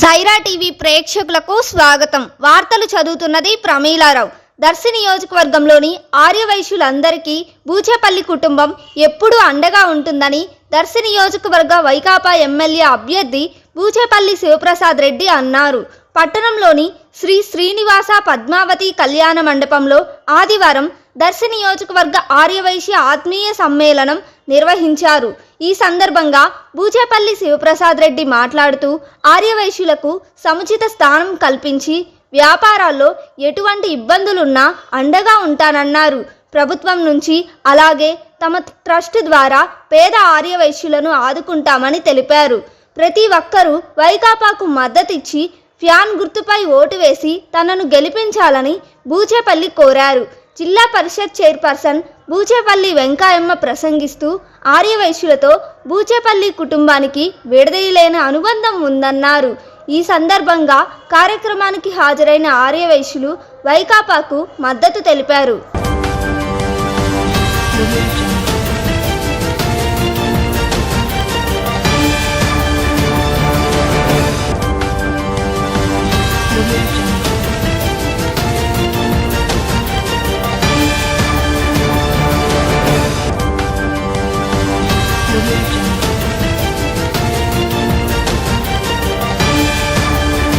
Sye Raa TV ప్రేక్షకులకు స్వాగతం. వార్తలు చదువుతున్నది ప్రమీలారావు. దర్శి నియోజకవర్గంలోని ఆర్యవైశ్యులందరికీ బూచేపల్లి కుటుంబం ఎప్పుడూ అండగా ఉంటుందని దర్శి నియోజకవర్గ వైకాపా ఎమ్మెల్యే అభ్యర్థి బూచేపల్లి శివప్రసాద్ రెడ్డి అన్నారు. పట్టణంలోని శ్రీ శ్రీనివాస పద్మావతి కళ్యాణ మండపంలో ఆదివారం దర్శి నియోజకవర్గ ఆర్యవైశ్య ఆత్మీయ సమ్మేళనం నిర్వహించారు. ఈ సందర్భంగా బూచేపల్లి శివప్రసాద్ రెడ్డి మాట్లాడుతూ ఆర్యవైశ్యులకు సముచిత స్థానం కల్పించి వ్యాపారాల్లో ఎటువంటి ఇబ్బందులున్నా అండగా ఉంటానన్నారు. ప్రభుత్వం నుంచి అలాగే తమ ట్రస్ట్ ద్వారా పేద ఆర్యవైశ్యులను ఆదుకుంటామని తెలిపారు. ప్రతి ఒక్కరూ వైకాపాకు మద్దతిచ్చి ఫ్యాన్ గుర్తుపై ఓటు వేసి తనను గెలిపించాలని బూచేపల్లి కోరారు. జిల్లా పరిషత్ చైర్పర్సన్ బూచేపల్లి వెంకాయమ్మ ప్రసంగిస్తూ ఆర్యవైశ్యులతో బూచేపల్లి కుటుంబానికి విడదీయలేని అనుబంధం ఉందన్నారు. ఈ సందర్భంగా కార్యక్రమానికి హాజరైన ఆర్యవైశ్యులు వైకాపాకు మద్దతు తెలిపారు.